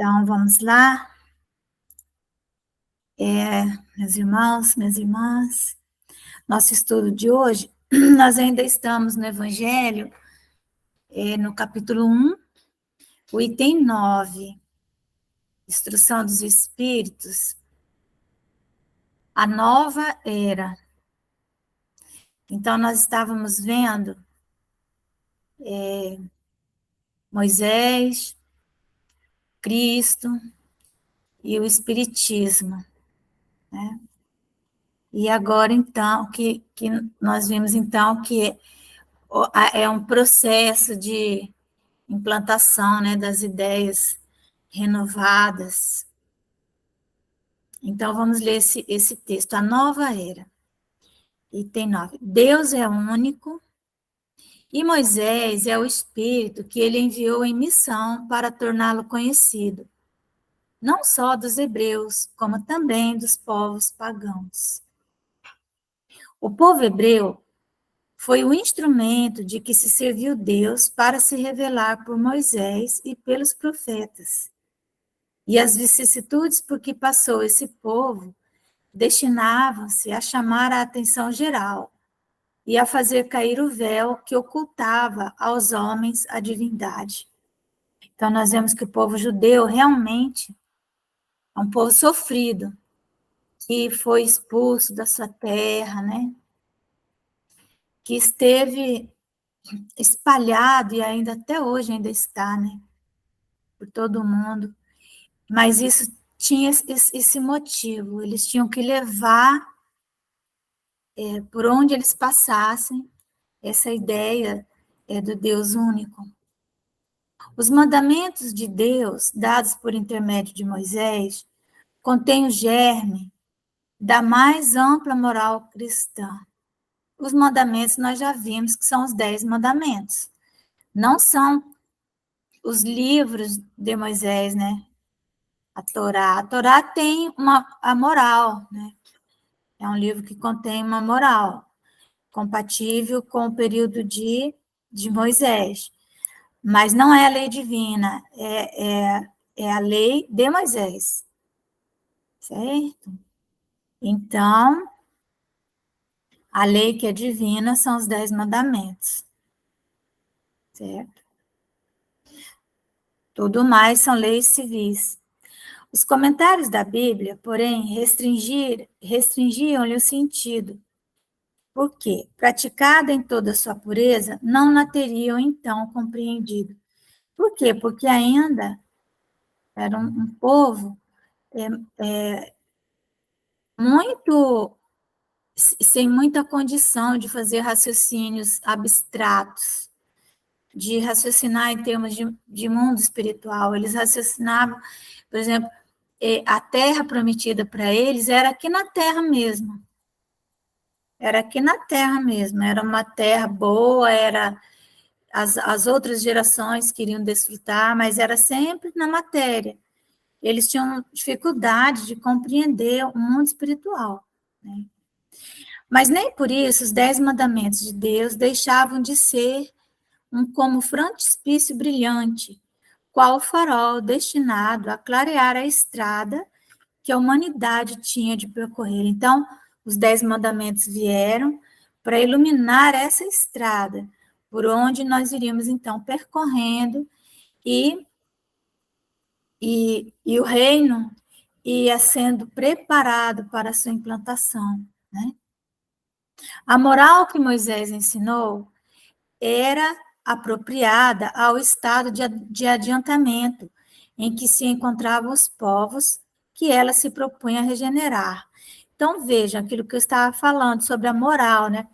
Então, vamos lá. Meus irmãos, minhas irmãs, nosso estudo de hoje, nós ainda estamos no Evangelho, no capítulo 1, o item 9, Instrução dos Espíritos, a nova era. Então, nós estávamos vendo Moisés, Cristo e o Espiritismo, né? E agora, então, que nós vimos, então, que é um processo de implantação, né, das ideias renovadas. Então, vamos ler esse texto, a nova era. Item 9. Deus é único e Moisés é o Espírito que ele enviou em missão para torná-lo conhecido, não só dos hebreus, como também dos povos pagãos. O povo hebreu foi o instrumento de que se serviu Deus para se revelar por Moisés e pelos profetas. E as vicissitudes por que passou esse povo destinavam-se a chamar a atenção geral e a fazer cair o véu que ocultava aos homens a divindade. Então, nós vemos que o povo judeu realmente é um povo sofrido, que foi expulso da sua terra, né? Que esteve espalhado e ainda até hoje ainda está, né? Por todo o mundo. Mas isso tinha esse motivo, eles tinham que levar por onde eles passassem essa ideia do Deus único. Os mandamentos de Deus, dados por intermédio de Moisés, contêm o germe da mais ampla moral cristã. Os mandamentos nós já vimos que são os 10 mandamentos. Não são os livros de Moisés, né? A Torá. A Torá tem a moral, né? É um livro que contém uma moral, compatível com o período de Moisés. Mas não é a lei divina, é a lei de Moisés, certo? Então, a lei que é divina são os 10 mandamentos, certo? Tudo mais são leis civis. Os comentários da Bíblia, porém, restringiam-lhe o sentido, porque, praticada em toda a sua pureza, não a teriam então compreendido. Por quê? Porque ainda era um povo muito sem muita condição de fazer raciocínios abstratos, de raciocinar em termos de mundo espiritual. Eles raciocinavam, por exemplo, a terra prometida para eles era aqui na terra mesmo. Era aqui na terra mesmo. Era uma terra boa, era as outras gerações queriam desfrutar, mas era sempre na matéria. Eles tinham dificuldade de compreender o mundo espiritual, né? Mas nem por isso os 10 mandamentos de Deus deixavam de ser como frontispício brilhante, qual farol destinado a clarear a estrada que a humanidade tinha de percorrer. Então, os 10 mandamentos vieram para iluminar essa estrada, por onde nós iríamos, então, percorrendo, e o reino ia sendo preparado para a sua implantação, né? A moral que Moisés ensinou era apropriada ao estado de adiantamento em que se encontravam os povos que ela se propunha a regenerar. Então, veja aquilo que eu estava falando sobre a moral, né?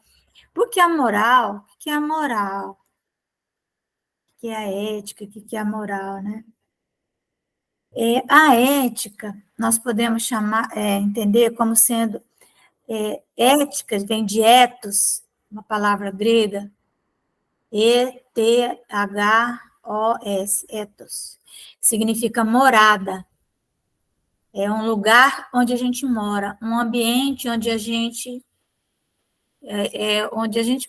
Porque a moral, o que é a moral? O que é a ética? O que é a moral, né? A ética, nós podemos entender como sendo ética, vem de ethos, uma palavra grega, E-T-H-O-S, ethos. Significa morada. É um lugar onde a gente mora, um ambiente onde a gente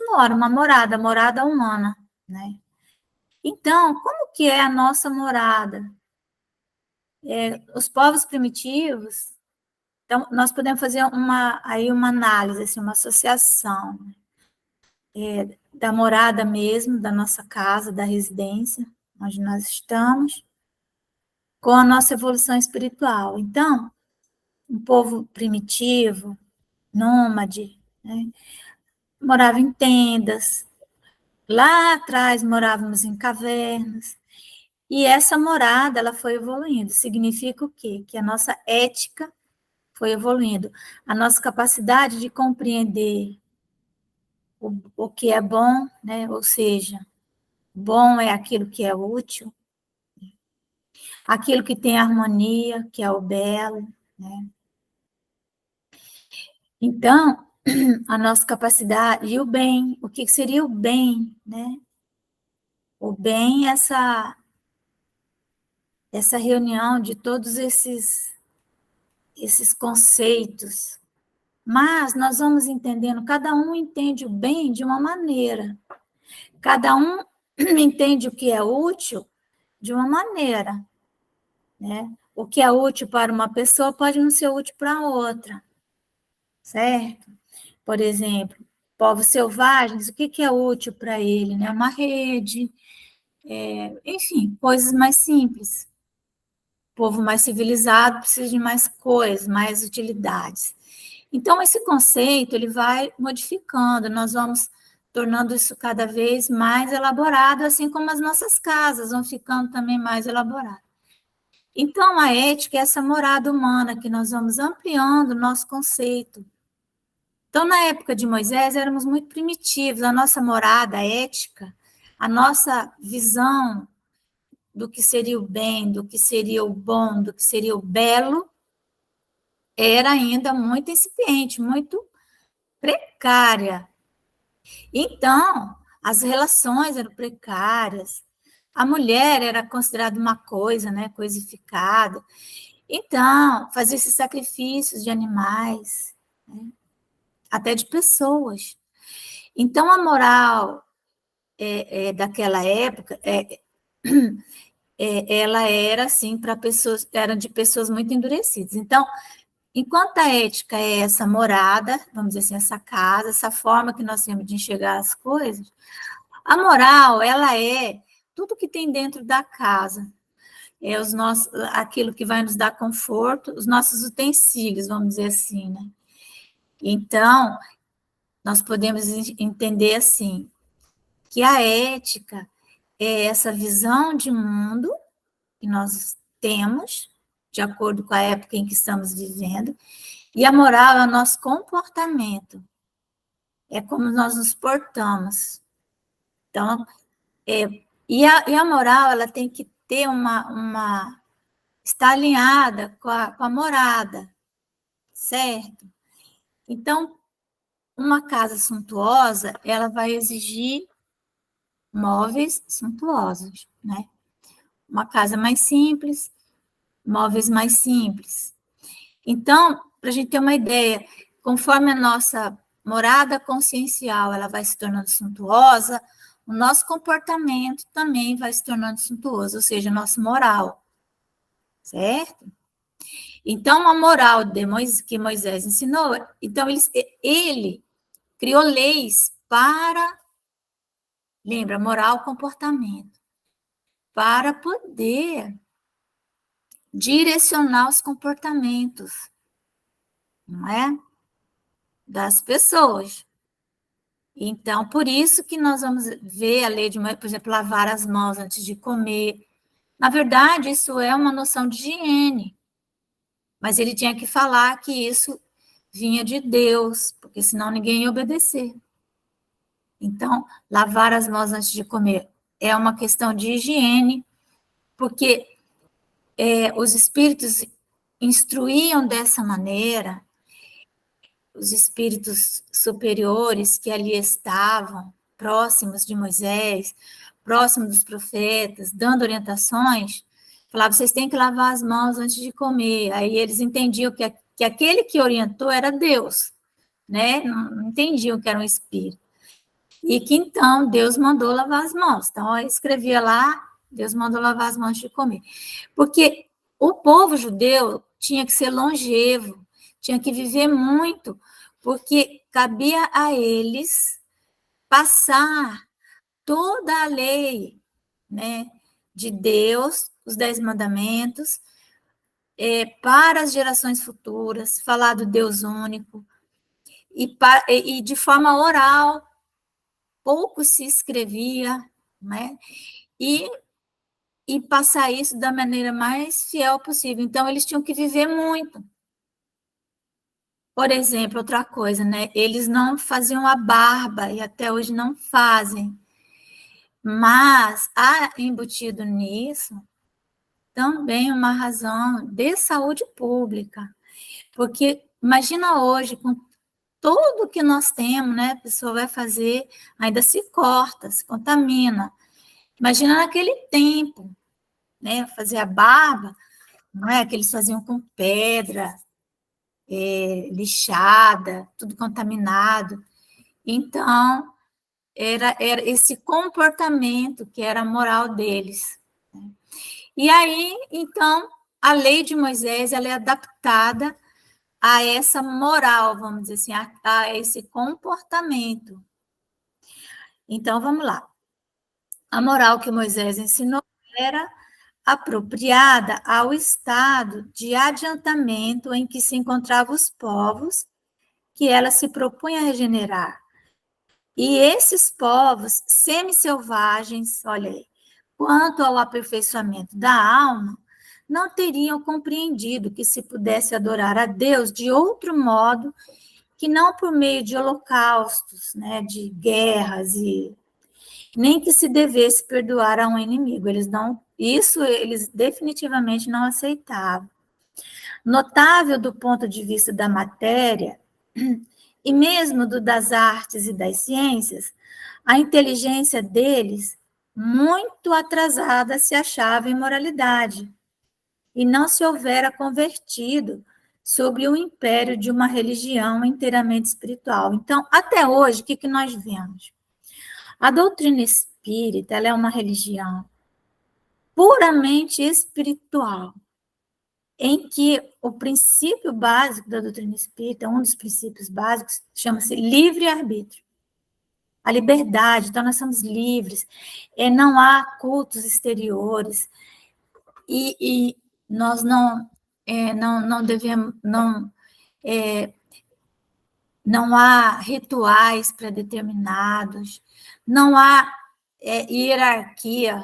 mora, uma morada humana, né? Então, como que é a nossa morada? os povos primitivos, então, nós podemos fazer uma análise, assim, uma associação da morada mesmo, da nossa casa, da residência, onde nós estamos, com a nossa evolução espiritual. Então, um povo primitivo, nômade, né, morava em tendas. Lá atrás morávamos em cavernas. E essa morada, ela foi evoluindo. Significa o quê? Que a nossa ética foi evoluindo. A nossa capacidade de compreender o que é bom, né? Ou seja, bom é aquilo que é útil, aquilo que tem harmonia, que é o belo, né? Então, a nossa capacidade, e o bem, o que seria o bem, né? O bem é essa reunião de todos esses conceitos. Mas nós vamos entendendo, cada um entende o bem de uma maneira. Cada um entende o que é útil de uma maneira, né? O que é útil para uma pessoa pode não ser útil para outra, certo? Por exemplo, povos selvagens, o que é útil para ele, né? Uma rede, enfim, coisas mais simples. O povo mais civilizado precisa de mais coisas, mais utilidades. Então, esse conceito, ele vai modificando, nós vamos tornando isso cada vez mais elaborado, assim como as nossas casas vão ficando também mais elaboradas. Então, a ética é essa morada humana que nós vamos ampliando o nosso conceito. Então, na época de Moisés, éramos muito primitivos, a nossa morada ética, a nossa visão do que seria o bem, do que seria o bom, do que seria o belo, era ainda muito incipiente, muito precária. Então, as relações eram precárias, a mulher era considerada uma coisa, né, coisificada. Então, fazia esses sacrifícios de animais, né, até de pessoas. Então, a moral daquela época, ela era assim para pessoas, era de pessoas muito endurecidas. Então, enquanto a ética é essa morada, vamos dizer assim, essa casa, essa forma que nós temos de enxergar as coisas, a moral, ela é tudo que tem dentro da casa. É aquilo que vai nos dar conforto, os nossos utensílios, vamos dizer assim, né? Então, nós podemos entender assim, que a ética é essa visão de mundo que nós temos, de acordo com a época em que estamos vivendo, e a moral é o nosso comportamento, é como nós nos portamos. Então, e a moral, ela tem que ter está alinhada com a morada, certo? Então, uma casa suntuosa, ela vai exigir móveis suntuosos, né? Uma casa mais simples, móveis mais simples. Então, para a gente ter uma ideia, conforme a nossa morada consciencial ela vai se tornando suntuosa, o nosso comportamento também vai se tornando suntuoso, ou seja, nossa moral, certo? Então, a moral que Moisés ensinou, então ele criou leis para, lembra, moral, comportamento, para poder direcionar os comportamentos, não é? Das pessoas. Então, por isso que nós vamos ver a lei de, por exemplo, lavar as mãos antes de comer. Na verdade, isso é uma noção de higiene, mas ele tinha que falar que isso vinha de Deus, porque senão ninguém ia obedecer. Então, lavar as mãos antes de comer é uma questão de higiene, porque os espíritos instruíam dessa maneira, os espíritos superiores que ali estavam, próximos de Moisés, próximos dos profetas, dando orientações, falavam, vocês têm que lavar as mãos antes de comer. Aí eles entendiam que aquele que orientou era Deus, né? Não entendiam que era um espírito. E que então Deus mandou lavar as mãos. Então, eu escrevia lá, Deus mandou lavar as mãos antes de comer. Porque O povo judeu tinha que ser longevo, tinha que viver muito, porque cabia a eles passar toda a lei, né, de Deus, os 10 mandamentos, para as gerações futuras, falar do Deus único, e de forma oral, pouco se escrevia, né, e, e passar isso da maneira mais fiel possível. Então, eles tinham que viver muito. Por exemplo, outra coisa, né? Eles não faziam a barba e até hoje não fazem. Mas há embutido nisso também uma razão de saúde pública. Porque imagina hoje, com tudo que nós temos, né? A pessoa vai fazer, ainda se corta, se contamina. Imagina naquele tempo, né? Fazer a barba, não é? Que eles faziam com pedra, lixada, tudo contaminado. Então, era esse comportamento que era a moral deles. E aí, então, a lei de Moisés ela é adaptada a essa moral, vamos dizer assim, a esse comportamento. Então, vamos lá. A moral que Moisés ensinou era apropriada ao estado de adiantamento em que se encontravam os povos que ela se propunha a regenerar. E esses povos semi-selvagens, olha aí, quanto ao aperfeiçoamento da alma, não teriam compreendido que se pudesse adorar a Deus de outro modo que não por meio de holocaustos, né, de guerras e nem que se devesse perdoar a um inimigo. Eles definitivamente não aceitavam. Notável do ponto de vista da matéria e mesmo das artes e das ciências, a inteligência deles, muito atrasada, se achava em moralidade, e não se houvera convertido sobre o império de uma religião inteiramente espiritual. Então, até hoje, o que nós vemos? A doutrina espírita ela é uma religião puramente espiritual, em que o princípio básico da doutrina espírita, um dos princípios básicos, chama-se livre-arbítrio. A liberdade, então nós somos livres, não há cultos exteriores, e nós não devemos, não há rituais pré-determinados, não há hierarquia,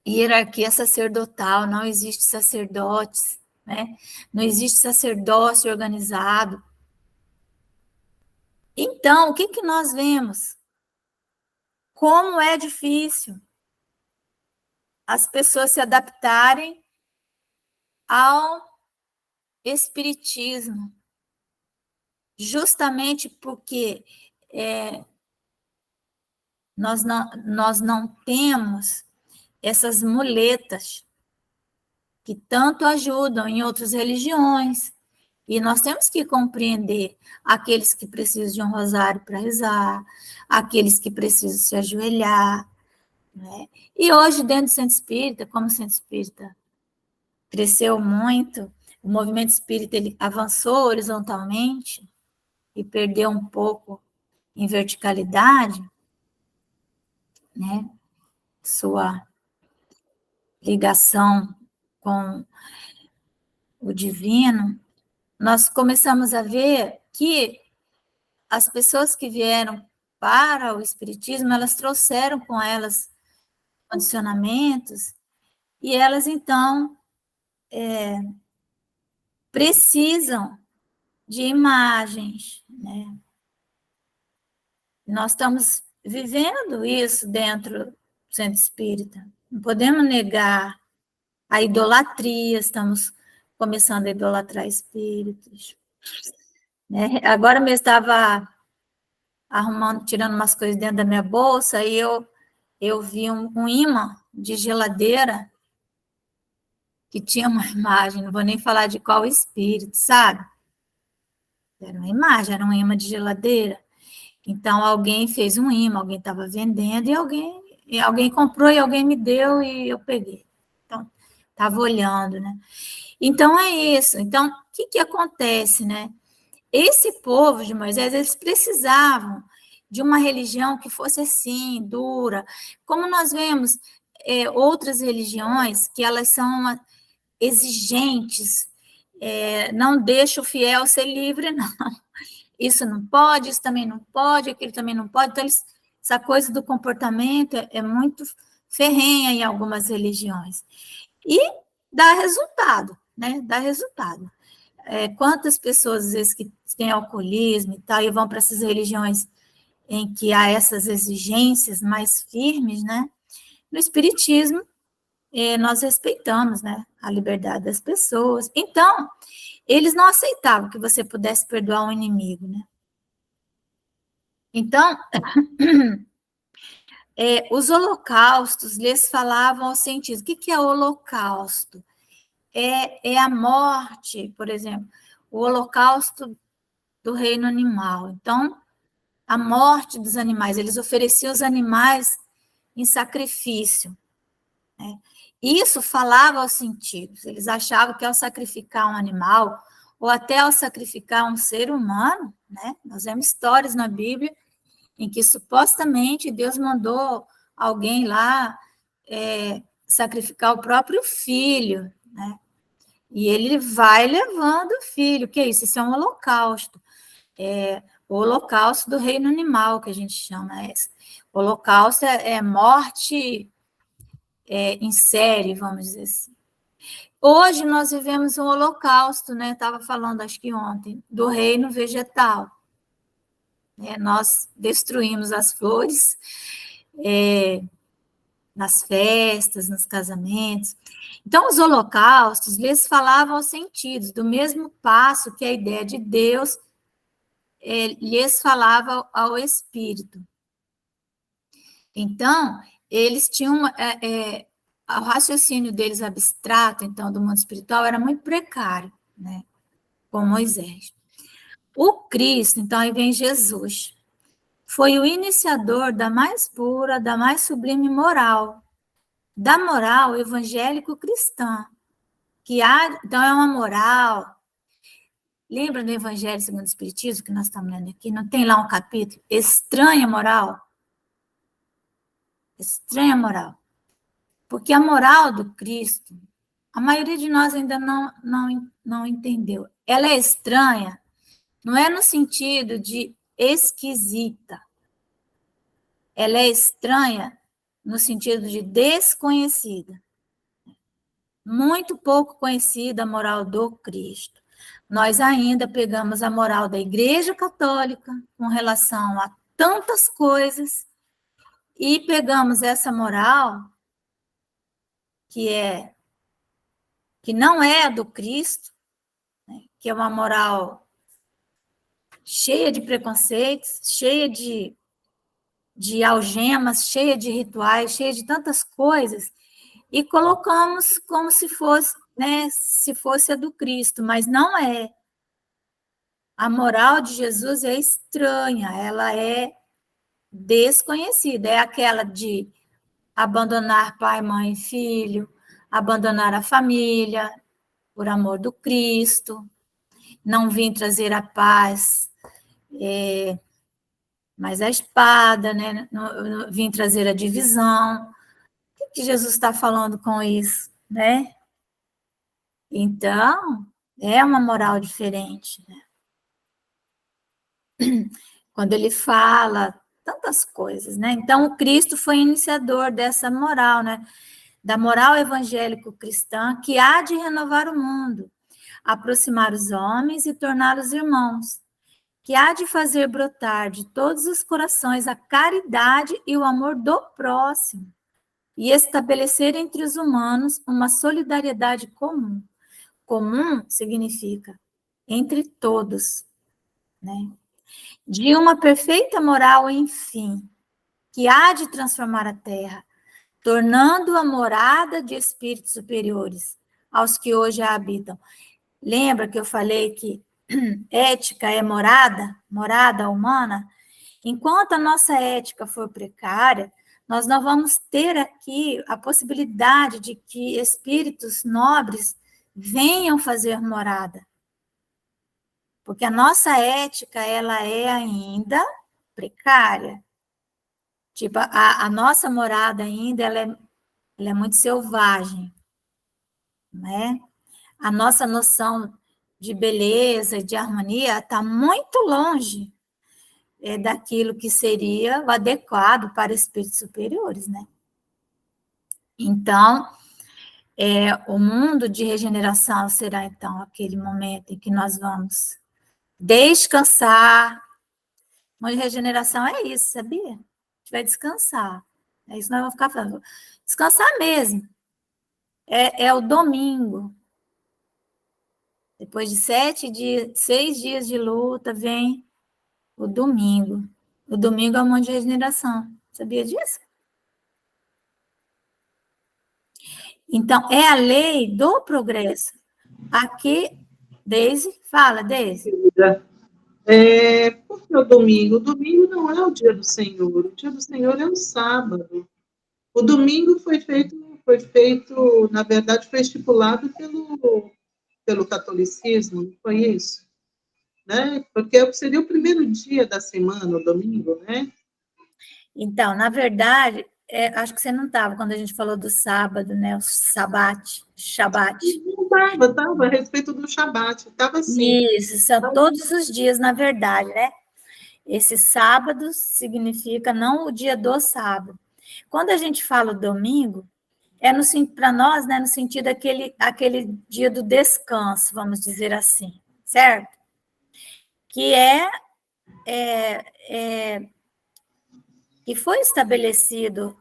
hierarquia sacerdotal, não existe sacerdotes, né? Não existe sacerdócio organizado. Então, o que nós vemos? Como é difícil as pessoas se adaptarem ao espiritismo, justamente porque nós não temos essas muletas que tanto ajudam em outras religiões. E nós temos que compreender aqueles que precisam de um rosário para rezar, aqueles que precisam se ajoelhar, né? E hoje, dentro do centro espírita, como o centro espírita cresceu muito, o movimento espírita ele avançou horizontalmente e perdeu um pouco em verticalidade, né? Sua ligação com o divino, nós começamos a ver que as pessoas que vieram para o espiritismo, elas trouxeram com elas condicionamentos e elas então precisam de imagens, né? Nós estamos vivendo isso dentro do centro espírita. Não podemos negar a idolatria, estamos começando a idolatrar espíritos, né? Agora mesmo estava arrumando, tirando umas coisas dentro da minha bolsa, e eu vi um imã de geladeira que tinha uma imagem, não vou nem falar de qual espírito, sabe? Era uma imagem, era um imã de geladeira. Então, alguém fez um imã, alguém estava vendendo, e alguém comprou e alguém me deu e eu peguei. Então, estava olhando, né? Então, é isso. Então, o que acontece, né? Esse povo de Moisés, eles precisavam de uma religião que fosse assim, dura. Como nós vemos outras religiões que elas são exigentes, não deixa o fiel ser livre, não. Isso não pode, isso também não pode, aquilo também não pode. Então, essa coisa do comportamento é muito ferrenha em algumas religiões. E dá resultado, né? Dá resultado. Quantas pessoas, às vezes, que têm alcoolismo e tal, e vão para essas religiões em que há essas exigências mais firmes, né? No Espiritismo, nós respeitamos, né, a liberdade das pessoas. Então, eles não aceitavam que você pudesse perdoar um inimigo, né? Então, os holocaustos lhes falavam ao sentido. O que é holocausto? É a morte, por exemplo, o holocausto do reino animal. Então, a morte dos animais, eles ofereciam os animais em sacrifício. Né? Isso falava aos sentidos. Eles achavam que ao sacrificar um animal, ou até ao sacrificar um ser humano, né? Nós vemos histórias na Bíblia em que supostamente Deus mandou alguém lá sacrificar o próprio filho, né? E ele vai levando o filho. O que é isso? Isso é um holocausto. O holocausto do reino animal, que a gente chama. O holocausto é morte em série, vamos dizer assim. Hoje nós vivemos um holocausto, né? Estava falando, acho que ontem, do reino vegetal. Nós destruímos as flores nas festas, nos casamentos. Então, os holocaustos, lhes falavam aos sentidos, do mesmo passo que a ideia de Deus lhes falava ao espírito. Então, eles tinham o raciocínio deles abstrato, então, do mundo espiritual, era muito precário, né? Com Moisés. O Cristo, então, aí vem Jesus, foi o iniciador da mais pura, da mais sublime moral, da moral evangélico-cristã, que há, então, é uma moral. Lembra do Evangelho segundo o Espiritismo, que nós estamos lendo aqui? Não tem lá um capítulo? Estranha moral? Estranha moral. Porque a moral do Cristo, a maioria de nós ainda não entendeu. Ela é estranha, não é no sentido de esquisita. Ela é estranha no sentido de desconhecida. Muito pouco conhecida a moral do Cristo. Nós ainda pegamos a moral da Igreja Católica com relação a tantas coisas e pegamos essa moral que não é a do Cristo, né, que é uma moral cheia de preconceitos, cheia de algemas, cheia de rituais, cheia de tantas coisas, e colocamos como se fosse, né, se fosse a do Cristo, mas não é. A moral de Jesus é estranha, ela é desconhecida, é aquela de abandonar pai, mãe e filho, abandonar a família por amor do Cristo, não vim trazer a paz, mas a espada, né? Não vim trazer a divisão. O que Jesus está falando com isso, né? Então, é uma moral diferente, né? Quando ele fala tantas coisas, né? Então, o Cristo foi iniciador dessa moral, né? Da moral evangélico-cristã que há de renovar o mundo, aproximar os homens e torná-los irmãos, que há de fazer brotar de todos os corações a caridade e o amor do próximo, e estabelecer entre os humanos uma solidariedade comum. Comum significa entre todos, né? De uma perfeita moral, enfim, que há de transformar a terra, tornando-a morada de espíritos superiores aos que hoje a habitam. Lembra que eu falei que ética é morada humana? Enquanto a nossa ética for precária, nós não vamos ter aqui a possibilidade de que espíritos nobres venham fazer morada. Porque a nossa ética, ela é ainda precária. Tipo, a nossa morada ainda, ela é muito selvagem, né? A nossa noção de beleza, de harmonia, está muito longe daquilo que seria o adequado para espíritos superiores, né? Então, o mundo de regeneração será, então, aquele momento em que nós vamos descansar. O mundo de regeneração é isso, sabia? A gente vai descansar. É isso que nós vamos ficar falando. Descansar mesmo. É o domingo. Depois de 6 dias de luta, vem o domingo. O domingo é o mundo de regeneração. Sabia disso? Então, é a lei do progresso. Aqui, Deise, fala, Deise. Porque o domingo? O domingo não é o dia do Senhor. O dia do Senhor é o sábado. O domingo foi feito, na verdade, foi estipulado pelo catolicismo, não foi isso? Né? Porque seria o primeiro dia da semana, o domingo, né? Então, na verdade, acho que você não estava quando a gente falou do sábado, né? O Shabat. Estava a respeito do Shabat, estava sim. Isso, são todos os dias, na verdade, né? Esse sábado significa não o dia do sábado. Quando a gente fala domingo, para nós, né, no sentido aquele dia do descanso, vamos dizer assim, certo? Que que foi estabelecido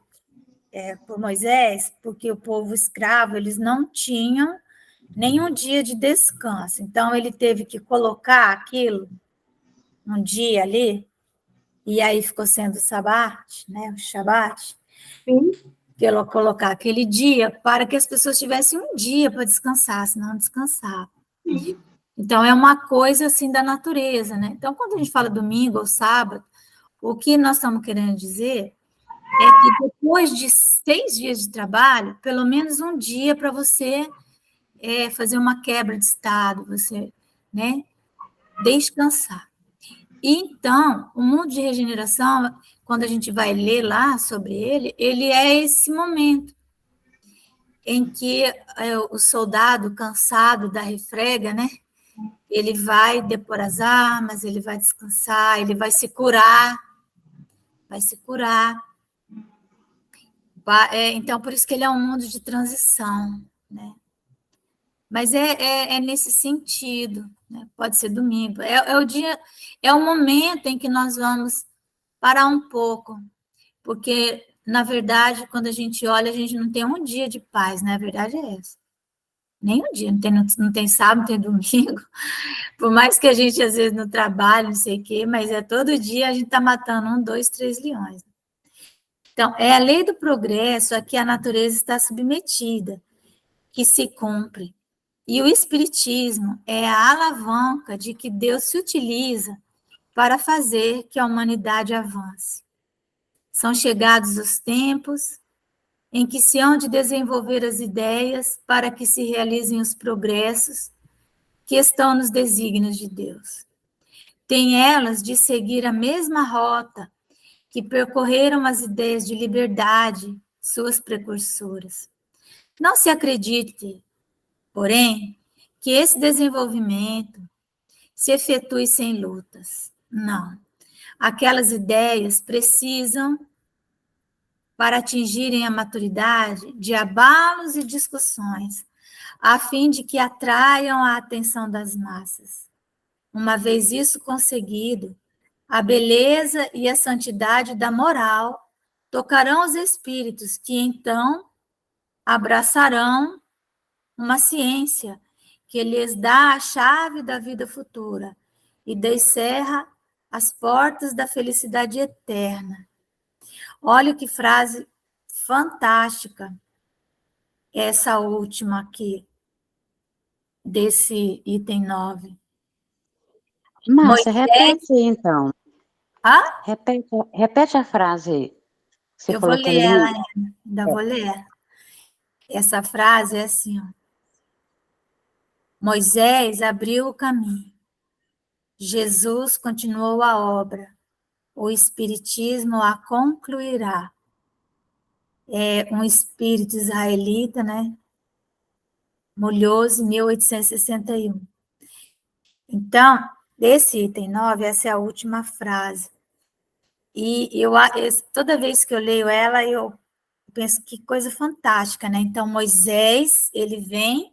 por Moisés, porque o povo escravo, eles não tinham nenhum dia de descanso. Então, ele teve que colocar aquilo um dia ali, e aí ficou sendo o Sabat, né, o Shabat, colocar aquele dia para que as pessoas tivessem um dia para descansar, senão não descansar. Então, é uma coisa assim da natureza, né? Então, quando a gente fala domingo ou sábado, o que nós estamos querendo dizer é que depois de 6 dias de trabalho, pelo menos um dia para você fazer uma quebra de estado, você, né, descansar. Então, o mundo de regeneração, quando a gente vai ler lá sobre ele é esse momento em que o soldado cansado da refrega, né, ele vai depor as armas, ele vai descansar, ele vai se curar, vai se curar. Então, por isso que ele é um mundo de transição, né? Mas é nesse sentido, né? Pode ser domingo. É o dia, é o momento em que nós vamos parar um pouco, porque, na verdade, quando a gente olha, a gente não tem um dia de paz, né? A verdade é essa. Nem um dia, não tem sábado, não tem domingo. Por mais que a gente, às vezes, no trabalho, não sei o quê, mas todo dia a gente está matando 1, 2, 3 leões. Então, é a lei do progresso a que a natureza está submetida, que se cumpre. E o Espiritismo é a alavanca de que Deus se utiliza para fazer que a humanidade avance. São chegados os tempos em que se hão de desenvolver as ideias para que se realizem os progressos que estão nos desígnios de Deus. Tem elas de seguir a mesma rota que percorreram as ideias de liberdade, suas precursoras. Não se acredite, porém, que esse desenvolvimento se efetue sem lutas. Não. Aquelas ideias precisam, para atingirem a maturidade, de abalos e discussões, a fim de que atraiam a atenção das massas. Uma vez isso conseguido, a beleza e a santidade da moral tocarão os espíritos, que então abraçarão uma ciência que lhes dá a chave da vida futura e descerra as portas da felicidade eterna. Olha que frase fantástica essa última aqui, desse item 9. Márcia, repete aí, então. Ah? Repete a frase aí. Você Eu vou falou que ler ela lia. ainda vou ler. Essa frase é assim, ó. Moisés abriu o caminho. Jesus continuou a obra. O Espiritismo a concluirá. É um espírito israelita, né? Molhoso, 1861. Então, desse item 9, essa é a última frase. E toda vez que eu leio ela, eu penso que coisa fantástica, né? Então, Moisés, ele vem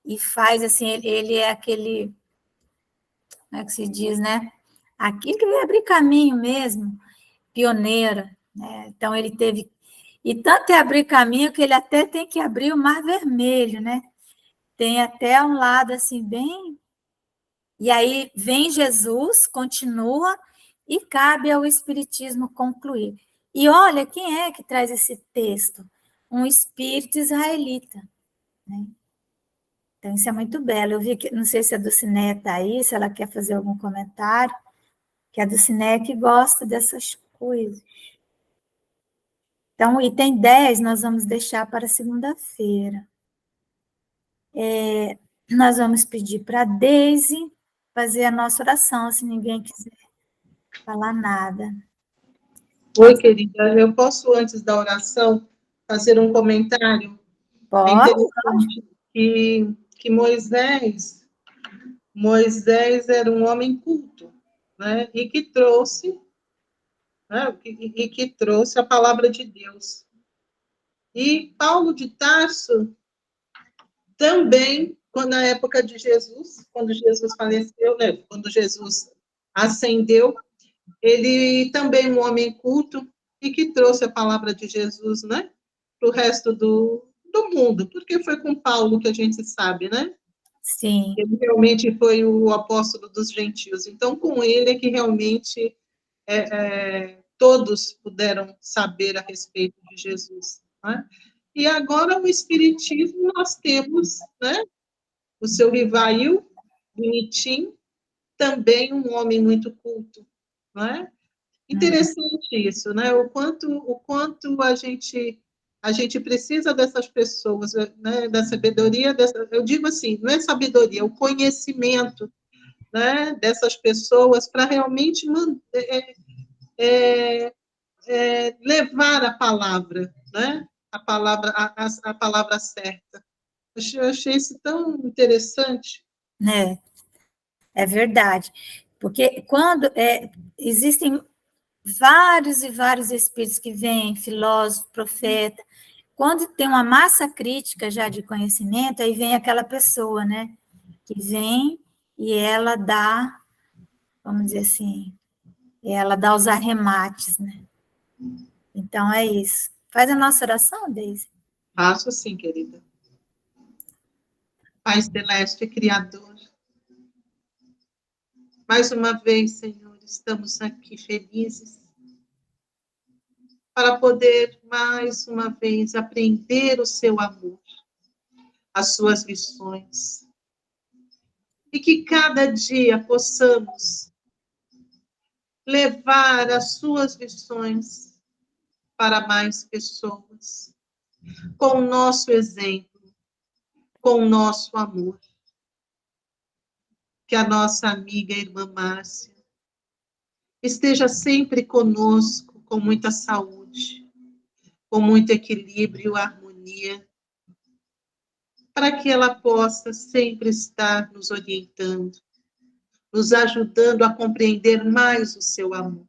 e faz assim, ele é aquele, como é que se diz, né? Aquele que vai abrir caminho mesmo, pioneiro, né? Então, ele teve. E tanto é abrir caminho que ele até tem que abrir o Mar Vermelho, né? Tem até um lado assim, bem. E aí vem Jesus, continua, e cabe ao Espiritismo concluir. E olha, quem é que traz esse texto? Um espírito israelita. Né? Então, isso é muito belo. Eu vi que, não sei se a Dulcinea está aí, se ela quer fazer algum comentário, que a Dulcinea é que gosta dessas coisas. Então, o item 10 nós vamos deixar para segunda-feira. Nós vamos pedir para a Deise fazer a nossa oração, se ninguém quiser falar nada. Oi, querida, eu posso, antes da oração, fazer um comentário? É Pode? interessante que Moisés era um homem culto, né? E que trouxe a palavra de Deus. E Paulo de Tarso também, quando na época de Jesus, quando Jesus faleceu, né? Quando Jesus ascendeu, ele também um homem culto e que trouxe a palavra de Jesus, né? Para o resto do mundo, porque foi com Paulo que a gente sabe, né? Sim. Ele realmente foi o apóstolo dos gentios. Então, com ele é que realmente todos puderam saber a respeito de Jesus. Né? E agora, o Espiritismo, nós temos, né, o seu Rivail, bonitinho, também um homem muito culto. Né? Interessante isso, né? O quanto a gente precisa dessas pessoas, né? Da sabedoria, eu digo assim, não é sabedoria, é o conhecimento, né? Dessas pessoas para realmente levar a palavra, né? A palavra certa. Eu achei isso tão interessante. É verdade. Porque quando existem vários e vários espíritos que vêm, filósofo, profeta, quando tem uma massa crítica já de conhecimento, aí vem aquela pessoa, né? Que vem e ela dá, vamos dizer assim, ela dá os arremates, né? Então é isso. Faz a nossa oração, Deise. Faço sim, querida. Pai Celeste, Criador, mais uma vez, Senhor, estamos aqui felizes para poder, mais uma vez, aprender o seu amor, as suas lições. E que cada dia possamos levar as suas lições para mais pessoas, com o nosso exemplo, com o nosso amor. Que a nossa amiga irmã Márcia esteja sempre conosco, com muita saúde, com muito equilíbrio e harmonia, para que ela possa sempre estar nos orientando, nos ajudando a compreender mais o seu amor.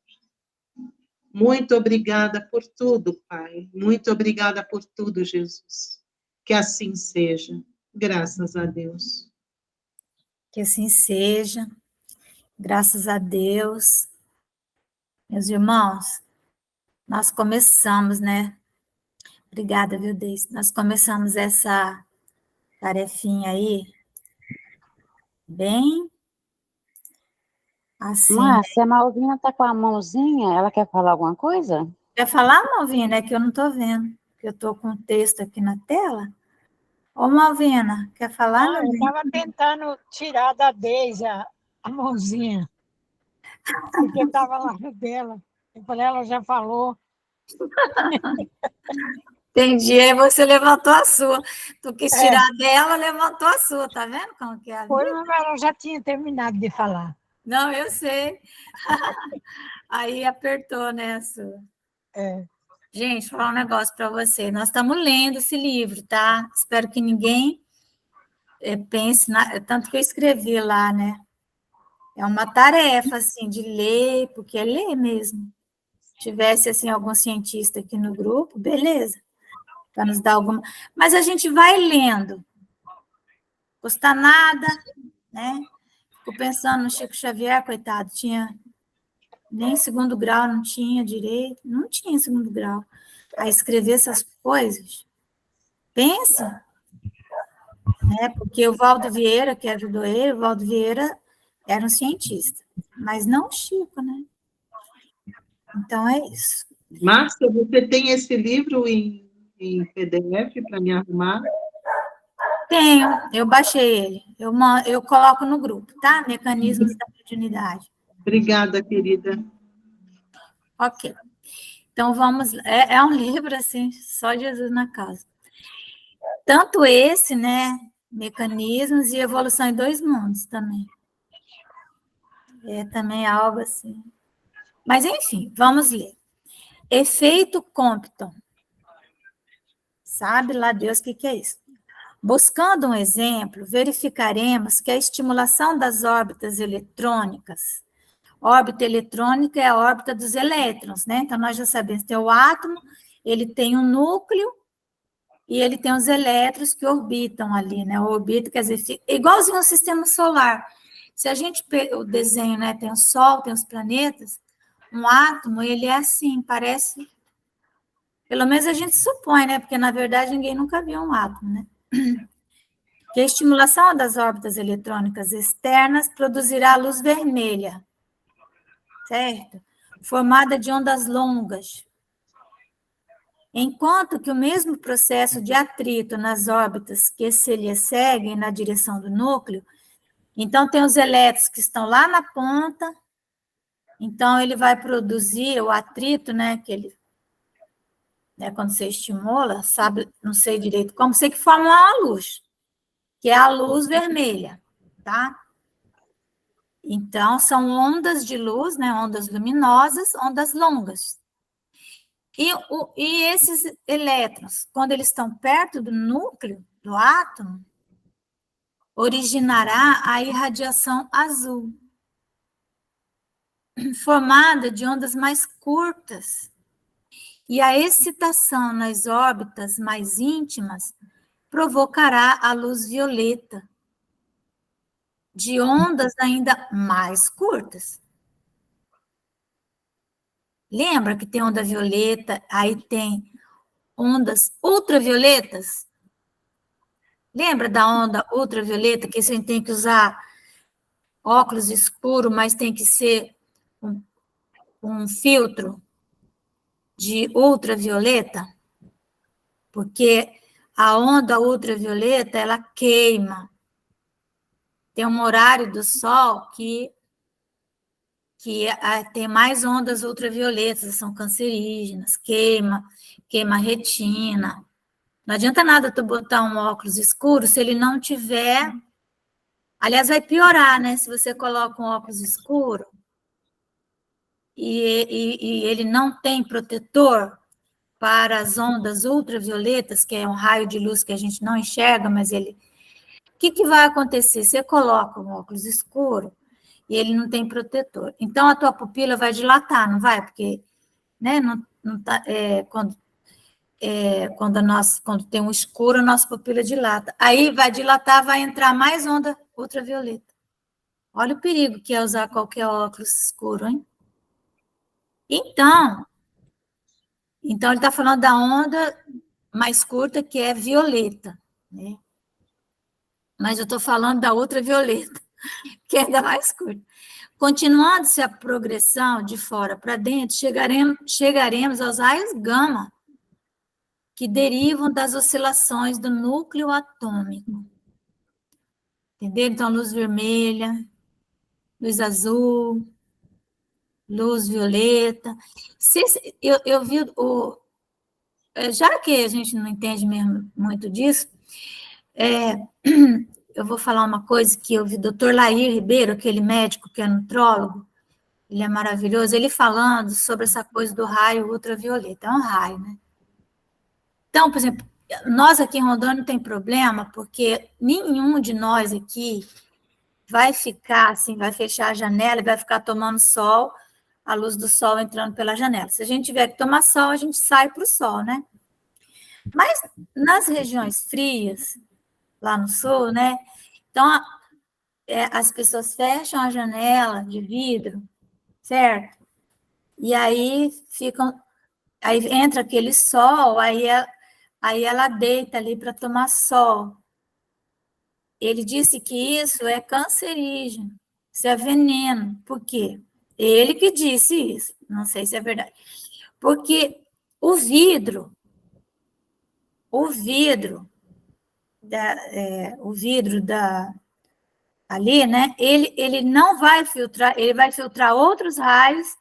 Muito obrigada por tudo, Pai. Muito obrigada por tudo, Jesus. Que assim seja. Graças a Deus. Que assim seja. Graças a Deus. Meus irmãos, nós começamos, né? Obrigada, viu, Deise? Nós começamos essa tarefinha aí, bem assim. Márcia, a Malvina está com a mãozinha, ela quer falar alguma coisa? Quer falar, Malvina? É que eu não estou vendo, que eu estou com o texto aqui na tela. Ô, Malvina, quer falar, meu Eu bem? estava tentando tirar da Deise a mãozinha, porque estava lá no dela. Eu falei, ela já falou. Entendi, aí você levantou a sua. Tu quis tirar dela, levantou a sua, tá vendo como que é a Foi, vida? mas ela já tinha terminado de falar. Não, eu sei. Aí apertou, né, a sua. É. Gente, vou falar um negócio para você. Nós estamos lendo esse livro, tá? Espero que ninguém pense, tanto que eu escrevi lá, né? É uma tarefa, assim, de ler, porque é ler mesmo. Se tivesse, assim, algum cientista aqui no grupo, beleza, para nos dar alguma... Mas a gente vai lendo. Custa nada, né? Fico pensando no Chico Xavier, coitado, tinha nem segundo grau, não tinha direito, não tinha segundo grau. A escrever essas coisas, pensa, né? Porque o Valdo Vieira, que ajudou ele, o Valdo Vieira era um cientista, mas não o Chico, né? Então é isso. Márcia, você tem esse livro em PDF para me arrumar? Tenho, eu baixei ele, eu coloco no grupo, tá? Mecanismos da Mediunidade. Obrigada, querida. Ok. Então vamos, é um livro assim, só Jesus na casa. Tanto esse, né? Mecanismos e evolução em dois mundos também. É também algo assim. Mas enfim, vamos ler. Efeito Compton. Sabe lá Deus o que é isso? Buscando um exemplo, verificaremos que a estimulação das órbitas eletrônicas, órbita eletrônica é a órbita dos elétrons, né? Então, nós já sabemos que tem o átomo, ele tem um núcleo e ele tem os elétrons que orbitam ali, né? Orbita, quer dizer, igualzinho ao sistema solar. Se a gente o desenho, né? Tem o Sol, tem os planetas, um átomo, ele é assim, parece. Pelo menos a gente supõe, né? Porque, na verdade, ninguém nunca viu um átomo, né? Que a estimulação das órbitas eletrônicas externas produzirá luz vermelha, certo? Formada de ondas longas. Enquanto que o mesmo processo de atrito nas órbitas que se lhe seguem na direção do núcleo, então tem os elétrons que estão lá na ponta, então ele vai produzir o atrito, né, que ele, né, quando você estimula, sabe, não sei direito como, sei que forma uma luz, que é a luz vermelha, tá? Então, são ondas de luz, né, ondas luminosas, ondas longas. E esses elétrons, quando eles estão perto do núcleo, do átomo, originará a irradiação azul, formada de ondas mais curtas. E a excitação nas órbitas mais íntimas provocará a luz violeta, de ondas ainda mais curtas. Lembra que tem onda violeta, aí tem ondas ultravioletas? Lembra da onda ultravioleta, que a gente tem que usar óculos escuro, mas tem que ser um filtro de ultravioleta? Porque a onda ultravioleta, ela queima. Tem um horário do sol que tem mais ondas ultravioletas, são cancerígenas, queima a retina. Não adianta nada tu botar um óculos escuro se ele não tiver... Aliás, vai piorar, né? Se você coloca um óculos escuro e ele não tem protetor para as ondas ultravioletas, que é um raio de luz que a gente não enxerga, mas ele... O que vai acontecer? Você coloca um óculos escuro e ele não tem protetor. Então, a tua pupila vai dilatar, não vai? Porque, né, não tá, quando tem um escuro, a nossa pupila dilata. Aí vai dilatar, vai entrar mais onda ultravioleta. Olha o perigo que é usar qualquer óculos escuro, hein? Então ele está falando da onda mais curta, que é violeta, né? Mas eu estou falando da ultravioleta, que é ainda mais curta. Continuando-se a progressão de fora para dentro, chegaremos aos raios gama, que derivam das oscilações do núcleo atômico. Entendeu? Então, luz vermelha, luz azul, luz violeta. Eu vi já que a gente não entende mesmo muito disso, eu vou falar uma coisa que eu vi o doutor Lair Ribeiro, aquele médico que é nutrólogo, ele é maravilhoso, ele falando sobre essa coisa do raio ultravioleta. É um raio, né? Então, por exemplo, nós aqui em Rondônia não tem problema, porque nenhum de nós aqui vai ficar assim, vai fechar a janela e vai ficar tomando sol, a luz do sol entrando pela janela. Se a gente tiver que tomar sol, a gente sai para o sol, né? Mas nas regiões frias, lá no sul, né? Então, as pessoas fecham a janela de vidro, certo? E aí aí entra aquele sol, aí ela deita ali para tomar sol. Ele disse que isso é cancerígeno, isso é veneno. Por quê? Ele que disse isso, não sei se é verdade. Porque o vidro ali, né? Ele não vai filtrar, ele vai filtrar outros raios,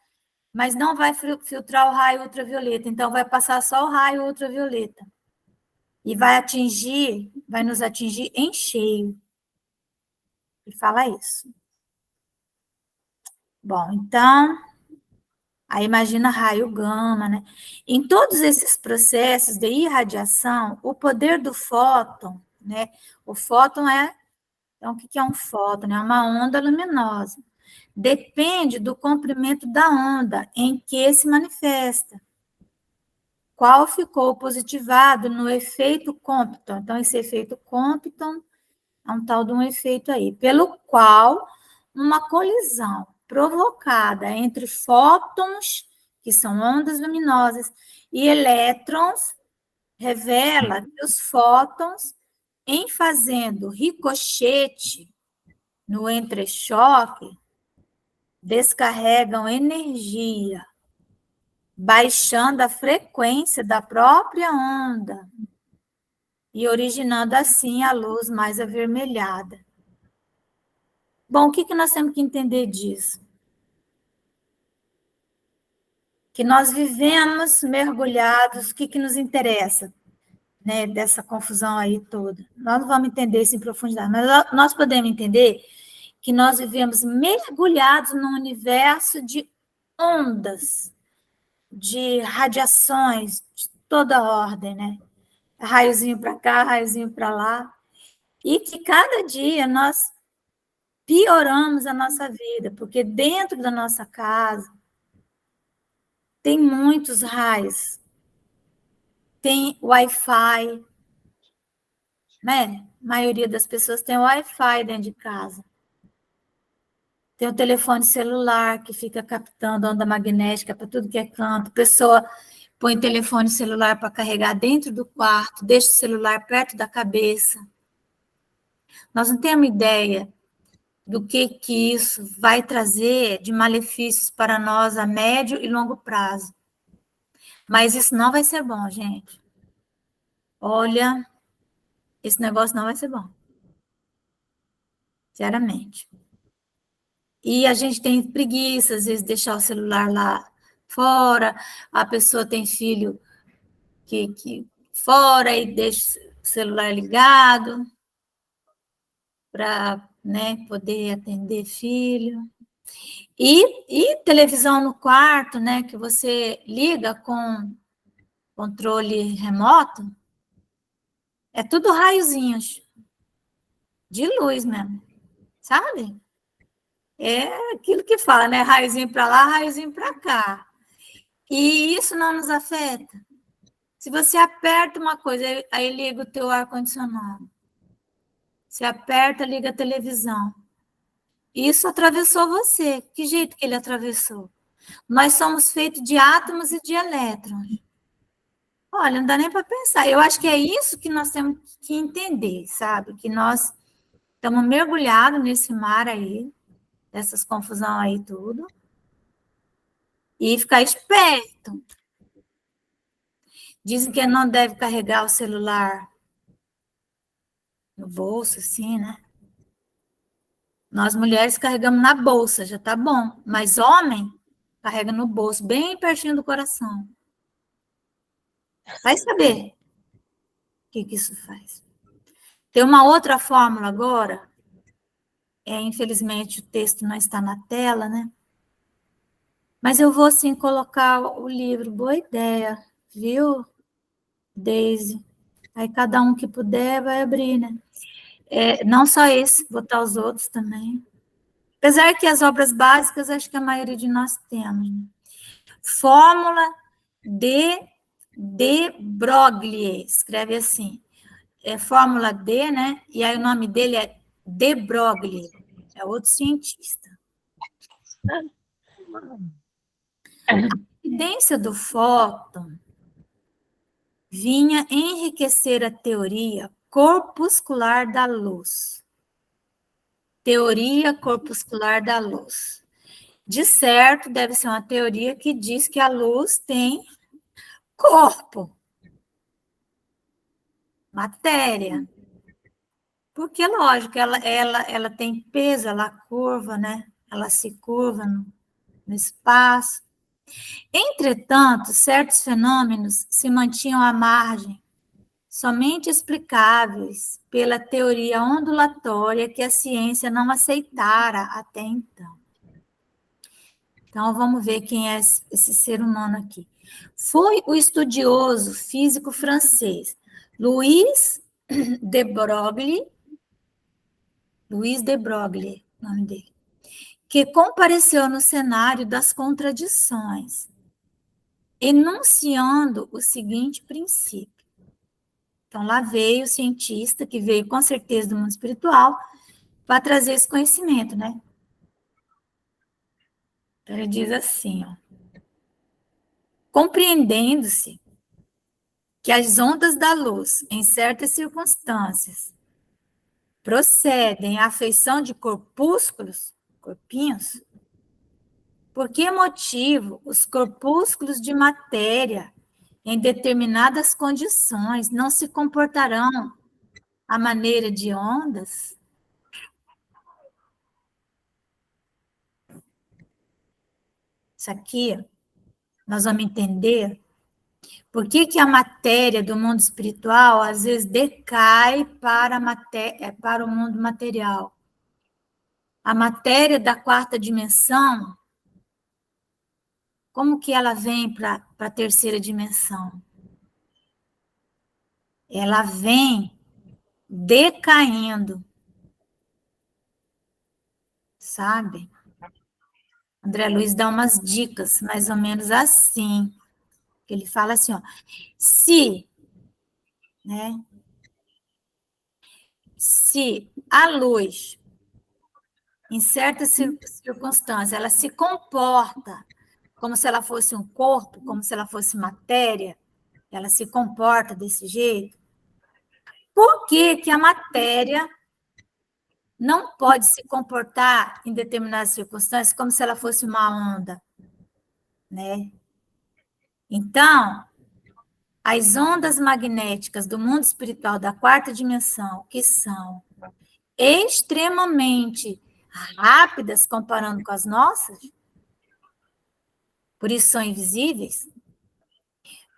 mas não vai filtrar o raio ultravioleta. Então, vai passar só o raio ultravioleta. E vai nos atingir em cheio. Ele fala isso. Bom, então, aí imagina raio gama, né? Em todos esses processos de irradiação, o poder do fóton, né? O fóton então, o que é um fóton? É uma onda luminosa. Depende do comprimento da onda em que se manifesta. Qual ficou positivado no efeito Compton. Então, esse efeito Compton é um tal de um efeito aí, pelo qual uma colisão provocada entre fótons, que são ondas luminosas, e elétrons, revela que os fótons, em fazendo ricochete no entrechoque, descarregam energia, baixando a frequência da própria onda e originando assim a luz mais avermelhada. Bom, o que nós temos que entender disso? Que nós vivemos mergulhados, o que nos interessa, né, dessa confusão aí toda? Nós não vamos entender isso em profundidade, mas nós podemos entender que nós vivemos mergulhados num universo de ondas, de radiações de toda ordem, né? Raiozinho para cá, raiozinho para lá, e que cada dia nós pioramos a nossa vida, porque dentro da nossa casa tem muitos raios, tem Wi-Fi, né? A maioria das pessoas tem Wi-Fi dentro de casa. Tem o telefone celular que fica captando onda magnética para tudo que é canto. A pessoa põe telefone celular para carregar dentro do quarto, deixa o celular perto da cabeça. Nós não temos ideia do que isso vai trazer de malefícios para nós a médio e longo prazo. Mas isso não vai ser bom, gente. Olha, esse negócio não vai ser bom. Sinceramente. E a gente tem preguiça, às vezes, de deixar o celular lá fora, a pessoa tem filho que fora e deixa o celular ligado para, né, poder atender filho. E televisão no quarto, né, que você liga com controle remoto, é tudo raiozinhos de luz mesmo, sabe? É aquilo que fala, né? Raiozinho para lá, raiozinho para cá. E isso não nos afeta. Se você aperta uma coisa, aí liga o teu ar-condicionado. Se aperta, liga a televisão. Isso atravessou você. Que jeito que ele atravessou? Nós somos feitos de átomos e de elétrons. Olha, não dá nem para pensar. Eu acho que é isso que nós temos que entender, sabe? Que nós estamos mergulhados nesse mar aí, dessas confusão aí tudo, e ficar esperto. Dizem que não deve carregar o celular no bolso, assim, né? Nós mulheres carregamos na bolsa, já tá bom. Mas homem, Carrega no bolso, bem pertinho do coração. Vai saber o que isso faz. Tem uma outra fórmula agora, infelizmente o texto não está na tela, né? Mas eu vou sim colocar o livro, boa ideia, viu, Daisy? Aí cada um que puder vai abrir, né? Não só esse, botar os outros também. Apesar que as obras básicas, acho que a maioria de nós temos. Né? Fórmula de Broglie, escreve assim. Fórmula D, né? E aí o nome dele é de Broglie, é outro cientista. A evidência do fóton vinha enriquecer a teoria corpuscular da luz. Teoria corpuscular da luz. De certo, deve ser uma teoria que diz que a luz tem corpo, matéria. Porque, lógico, ela tem peso, ela curva, né? Ela se curva no espaço. Entretanto, certos fenômenos se mantinham à margem, somente explicáveis pela teoria ondulatória que a ciência não aceitara até então. Então, vamos ver quem é esse ser humano aqui. Foi o estudioso físico francês Louis de Broglie, nome dele, que compareceu no cenário das contradições, enunciando o seguinte princípio. Então, lá veio o cientista, que veio com certeza do mundo espiritual, para trazer esse conhecimento, né? Então, ele diz assim, ó, compreendendo-se que as ondas da luz, em certas circunstâncias, procedem à feição de corpúsculos, corpinhos, por que motivo os corpúsculos de matéria, em determinadas condições, não se comportarão à maneira de ondas? Isso aqui, nós vamos entender por que a matéria do mundo espiritual, às vezes, decai para o mundo material. A matéria da quarta dimensão, como que ela vem para a terceira dimensão? Ela vem decaindo, sabe? André Luiz dá umas dicas, mais ou menos assim. Ele fala assim, ó, né, se a luz, em certas circunstâncias, ela se comporta como se ela fosse um corpo, como se ela fosse matéria, ela se comporta desse jeito, por que a matéria não pode se comportar em determinadas circunstâncias como se ela fosse uma onda, né? Então, as ondas magnéticas do mundo espiritual da quarta dimensão, que são extremamente rápidas comparando com as nossas, por isso são invisíveis,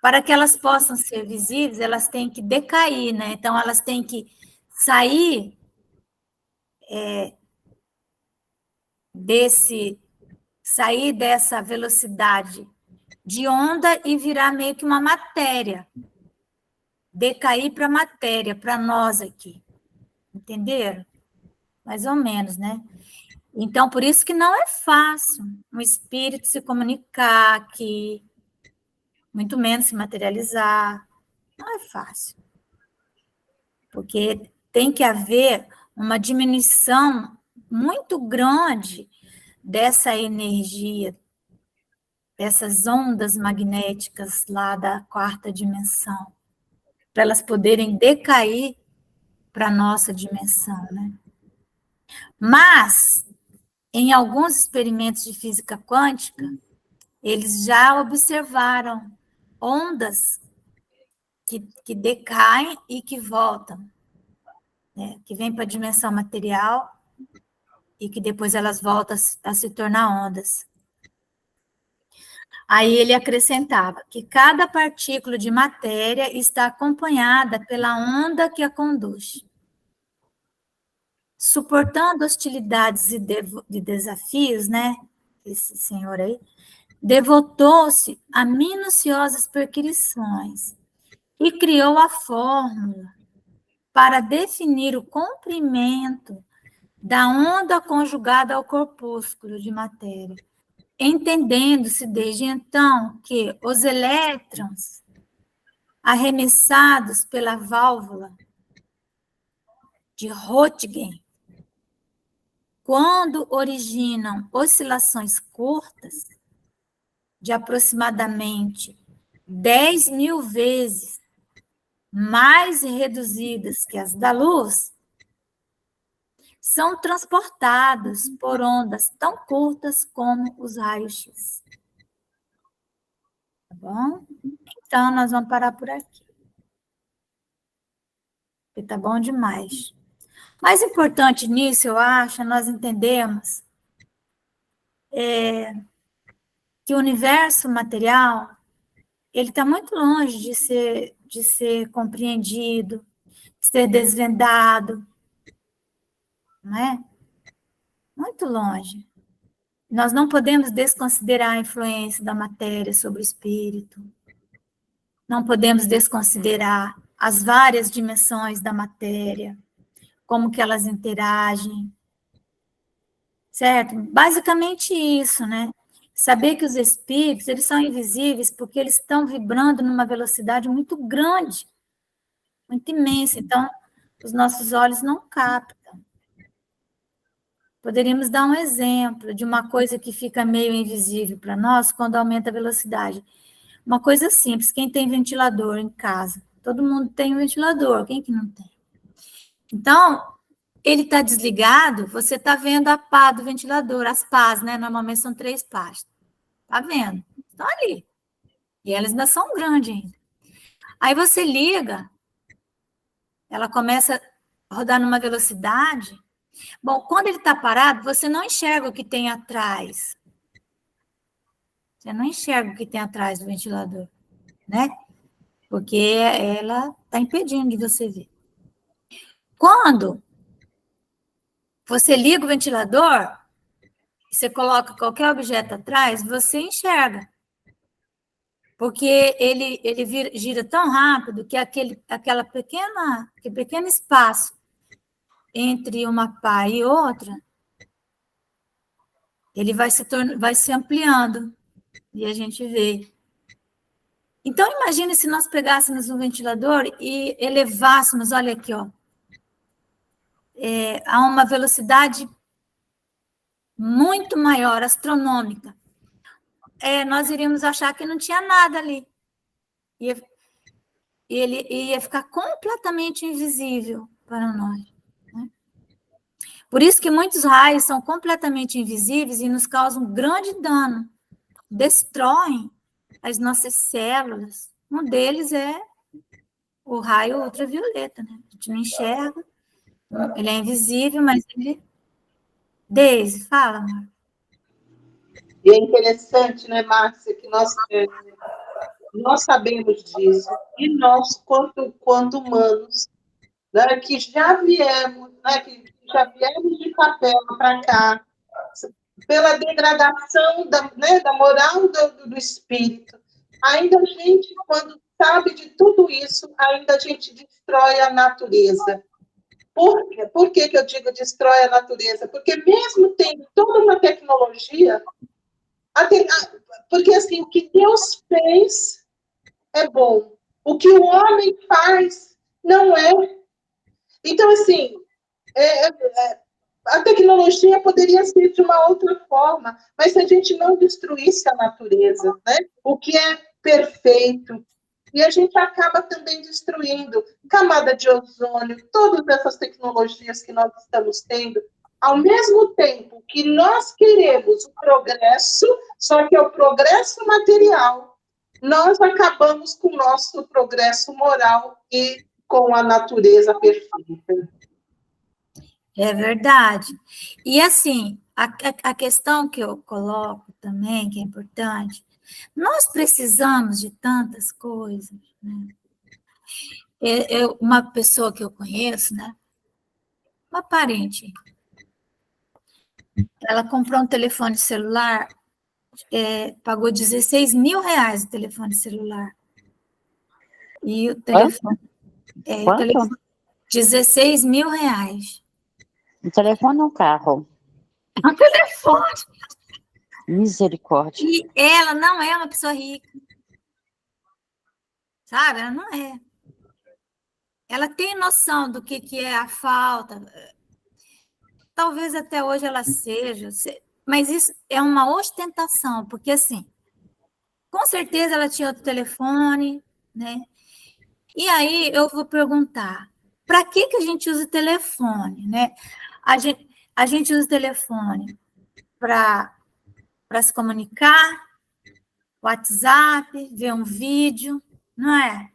para que elas possam ser visíveis, elas têm que decair, né? Então, elas têm que sair dessa velocidade de onda e virar meio que uma matéria. Decair para matéria, para nós aqui. Entenderam? Mais ou menos, né? Então, por isso que não é fácil um espírito se comunicar aqui, muito menos se materializar. Não é fácil. Porque tem que haver uma diminuição muito grande dessa energia, dessas ondas magnéticas lá da quarta dimensão, para elas poderem decair para a nossa dimensão, né? Mas, em alguns experimentos de física quântica, eles já observaram ondas que decaem e que voltam, né? Que vêm para a dimensão material e que depois elas voltam a se tornar ondas. Aí ele acrescentava que cada partícula de matéria está acompanhada pela onda que a conduz. Suportando hostilidades e desafios, né? Esse senhor aí devotou-se a minuciosas prescrições e criou a fórmula para definir o comprimento da onda conjugada ao corpúsculo de matéria, entendendo-se desde então que os elétrons arremessados pela válvula de Röntgen, quando originam oscilações curtas, de aproximadamente 10.000 vezes mais reduzidas que as da luz, são transportados por ondas tão curtas como os raios-x. Tá bom? Então, nós vamos parar por aqui. Porque tá bom demais. Mais importante nisso, eu acho, é nós entendemos que o universo material, ele está muito longe de ser compreendido, de ser desvendado, não é? Muito longe. Nós não podemos desconsiderar a influência da matéria sobre o espírito. Não podemos desconsiderar as várias dimensões da matéria, como que elas interagem. Certo? Basicamente isso, né? Saber que os espíritos, eles são invisíveis porque eles estão vibrando numa velocidade muito grande, muito imensa. Então, os nossos olhos não captam. Poderíamos dar um exemplo de uma coisa que fica meio invisível para nós quando aumenta a velocidade. Uma coisa simples, quem tem ventilador em casa? Todo mundo tem um ventilador, quem que não tem? Então, ele está desligado, você está vendo a pá do ventilador, as pás, né? Normalmente são 3 pás. Está vendo? Estão ali. E elas ainda são grandes ainda. Aí você liga, ela começa a rodar numa velocidade. Bom, quando ele está parado, você não enxerga o que tem atrás. Você não enxerga o que tem atrás do ventilador, né? Porque ela está impedindo de você ver. Quando você liga o ventilador, você coloca qualquer objeto atrás, você enxerga. Porque ele gira tão rápido que aquele pequeno espaço entre uma pá e outra, ele vai se ampliando e a gente vê. Então, imagine se nós pegássemos um ventilador e elevássemos, olha aqui, ó, a uma velocidade muito maior, astronômica. Nós iríamos achar que não tinha nada ali. Ele ia ficar completamente invisível para nós. Né? Por isso que muitos raios são completamente invisíveis e nos causam grande dano. Destroem as nossas células. Um deles é o raio ultravioleta, né? A gente não enxerga, ele é invisível, mas ele... Deise, fala, amor. E é interessante, né, Márcia, que nós sabemos disso, e nós, quanto humanos, né, que já viemos, de capela para cá, pela degradação da moral do espírito, ainda a gente, quando sabe de tudo isso, ainda a gente destrói a natureza. Por quê? Por que eu digo destrói a natureza? Porque mesmo tendo toda uma tecnologia, porque assim, o que Deus fez é bom. O que o homem faz não é. Então, assim, a tecnologia poderia ser de uma outra forma, mas se a gente não destruísse a natureza, né? O que é perfeito, e a gente acaba também destruindo camada de ozônio, todas essas tecnologias que nós estamos tendo, ao mesmo tempo que nós queremos o progresso, só que é o progresso material, nós acabamos com o nosso progresso moral e com a natureza perfeita. É verdade. E assim, a questão que eu coloco também, que é importante, Nós precisamos de tantas coisas, né? Uma pessoa que eu conheço, né? Uma parente, ela comprou um telefone celular, pagou 16 mil reais o telefone celular. E o telefone, o telefone 16 mil reais. Um telefone ou um carro? Um telefone. Misericórdia. E ela não é uma pessoa rica. Sabe? Ela não é. Ela tem noção do que é a falta. Talvez até hoje ela seja, mas isso é uma ostentação, porque assim, com certeza ela tinha outro telefone, né? E aí eu vou perguntar, para que a gente usa o telefone, né? A gente usa o telefone para se comunicar, WhatsApp, ver um vídeo, não é?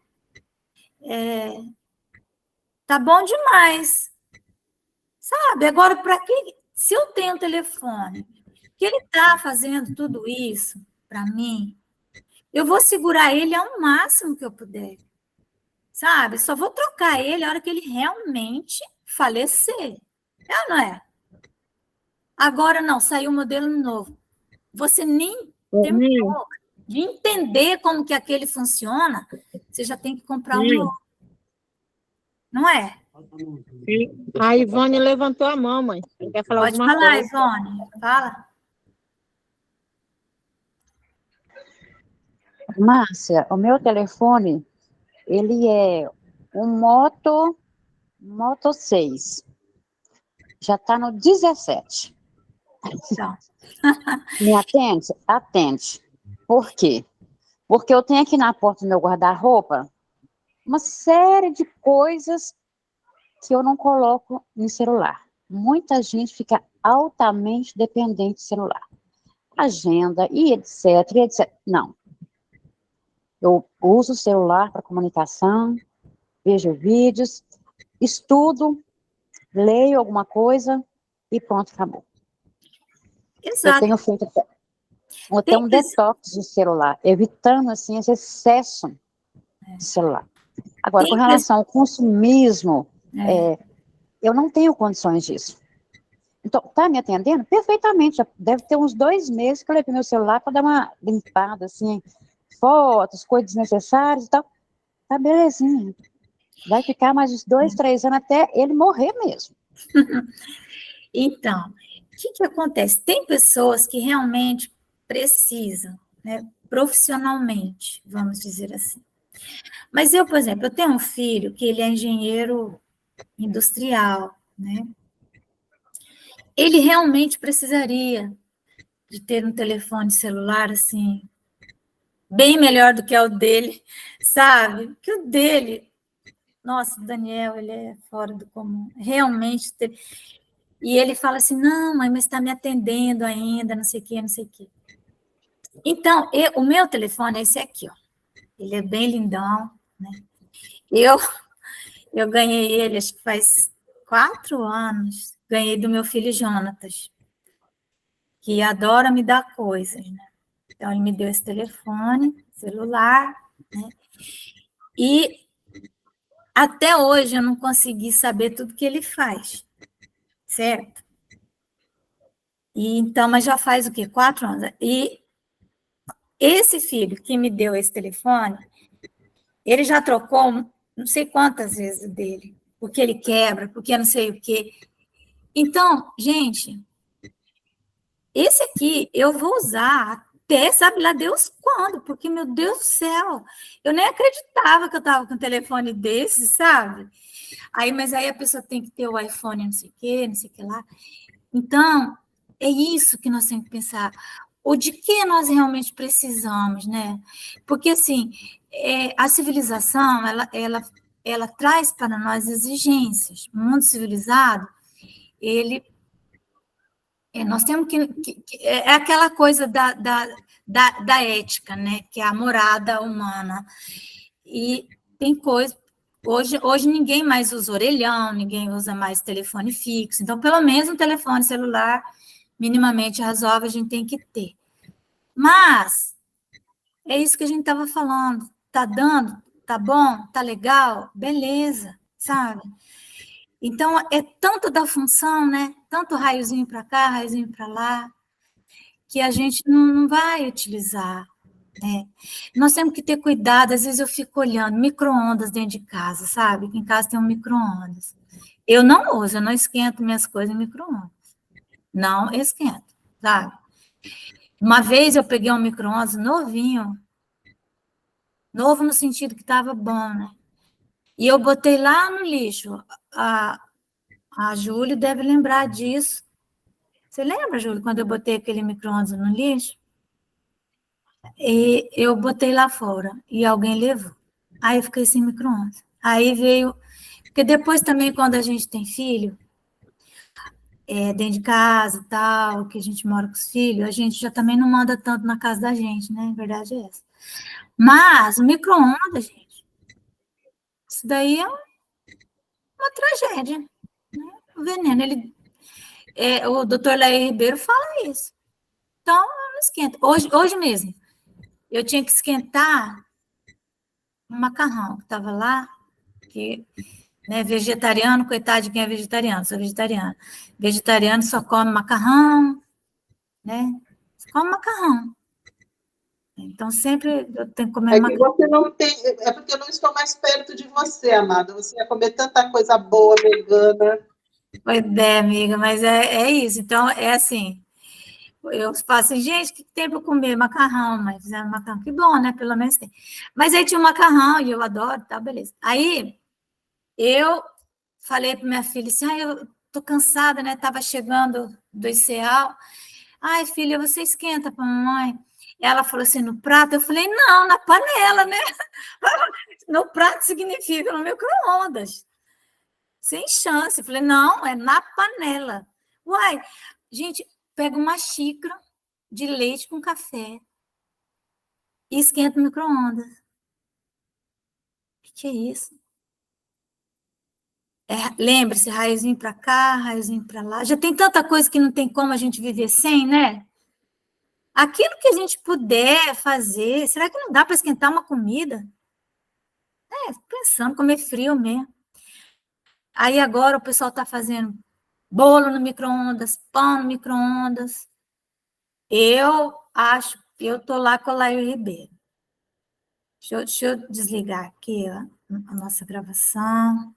Tá bom demais, sabe? Agora, para que, se eu tenho um telefone, que ele está fazendo tudo isso para mim, eu vou segurar ele ao máximo que eu puder, sabe? Só vou trocar ele a hora que ele realmente falecer. É ou não é? Agora não, saiu um modelo novo. Você nem terminou de entender como que aquele funciona, você já tem que comprar um novo. Não é? A Ivone levantou a mão, mãe. Quer falar Pode alguma falar, coisa? Ivone. Fala. Márcia, o meu telefone, ele é um Moto 6. Já está no 17. Então, Me atende? Atende. Por quê? Porque eu tenho aqui na porta do meu guarda-roupa uma série de coisas que eu não coloco no celular. Muita gente fica altamente dependente do celular. Agenda e etc, e etc. Não. Eu uso o celular para comunicação, vejo vídeos, estudo, leio alguma coisa e pronto, acabou. Eu exato. tenho feito até um detox do celular, evitando assim esse excesso de celular. Agora, com relação ao consumismo, eu não tenho condições disso. Então, tá me atendendo? Perfeitamente. Já deve ter uns 2 meses que eu levei meu celular para dar uma limpada, assim, fotos, coisas desnecessárias e tal. Tá belezinha. Vai ficar mais uns 2, 3 anos até ele morrer mesmo. Então, o que acontece? Tem pessoas que realmente precisam, né, profissionalmente, vamos dizer assim. Mas eu, por exemplo, eu tenho um filho que ele é engenheiro industrial, né? Ele realmente precisaria de ter um telefone celular, assim, bem melhor do que o dele, sabe? Que o dele, nossa, o Daniel, ele é fora do comum, realmente. E ele fala assim, não, mãe, mas está me atendendo ainda, não sei o quê, não sei o quê. Então, o meu telefone é esse aqui, ó. Ele é bem lindão, né? Eu ganhei ele, acho que faz 4 anos. Ganhei do meu filho Jonatas, que adora me dar coisas, né? Então, ele me deu esse telefone, celular, né? E até hoje eu não consegui saber tudo que ele faz, certo? E então, mas já faz o quê? 4 anos. E esse filho que me deu esse telefone, ele já trocou não sei quantas vezes dele, porque ele quebra, porque não sei o quê. Então, gente, esse aqui eu vou usar até, sabe lá Deus quando, porque, meu Deus do céu, eu nem acreditava que eu estava com um telefone desse, sabe? Mas aí a pessoa tem que ter o iPhone, não sei o quê, não sei o que lá. Então, é isso que nós temos que pensar. O de que nós realmente precisamos, né? Porque, assim, a civilização, ela traz para nós exigências. O mundo civilizado, nós temos é aquela coisa da ética, né? Que é a morada humana. E tem coisa... Hoje ninguém mais usa orelhão, ninguém usa mais telefone fixo. Então, pelo menos um telefone celular minimamente razoável a gente tem que ter. Mas É isso que a gente estava falando. Tá dando? Tá bom? Tá legal? Beleza, sabe? Então, é tanto da função, né? Tanto raiozinho para cá, raiozinho para lá, que a gente não vai utilizar, né? Nós temos que ter cuidado. Às vezes eu fico olhando micro-ondas dentro de casa, sabe? Aqui em casa tem um micro-ondas. Eu não uso, eu não esquento minhas coisas em micro-ondas. Não esquento, sabe? Uma vez eu peguei um micro-ondas novinho, novo no sentido que estava bom, né? E eu botei lá no lixo. A Júlia deve lembrar disso. Você lembra, Júlia, quando eu botei aquele micro-ondas no lixo? E eu botei lá fora e alguém levou. Aí eu fiquei sem micro-ondas. Aí veio. Porque depois também, quando a gente tem filho, dentro de casa e tal, que a gente mora com os filhos, a gente já também não manda tanto na casa da gente, né? A verdade é essa. Mas o micro-ondas, gente, isso daí é uma tragédia, né? O veneno, o doutor Laí Ribeiro fala isso. Então, não esquenta. Hoje mesmo, eu tinha que esquentar um macarrão que estava lá, que, né, vegetariano, coitado de quem é vegetariano, sou vegetariana. Vegetariano só come macarrão, né? Só come macarrão. Então, sempre eu tenho que comer É que macarrão. você não tem. É porque eu não estou mais perto de você, amada. Você ia comer tanta coisa boa, vegana. Pois é, amiga, mas é isso. Então, é assim, eu falo assim, gente, o que tem para comer? Macarrão, mas fizeram macarrão, que bom, né? Pelo menos tem. Mas aí tinha um macarrão, e eu adoro, tá, beleza. Aí, eu falei para minha filha assim, eu tô cansada, né? Tava chegando do ICEAL. Ai, filha, você esquenta para mamãe? Ela falou assim, no prato? Eu falei, não, na panela, né? No prato significa no micro-ondas. Sem chance. Eu falei, não, é na panela. Uai, gente, pega uma xícara de leite com café e esquenta no micro-ondas. O que é isso? Lembre-se, raiozinho para cá, raiozinho para lá. Já tem tanta coisa que não tem como a gente viver sem, né? Aquilo que a gente puder fazer, será que não dá para esquentar uma comida? Pensando, comer frio mesmo. Aí agora o pessoal está fazendo bolo no micro-ondas, pão no micro-ondas. Eu estou lá com a Laio Ribeiro. Deixa eu desligar aqui a nossa gravação.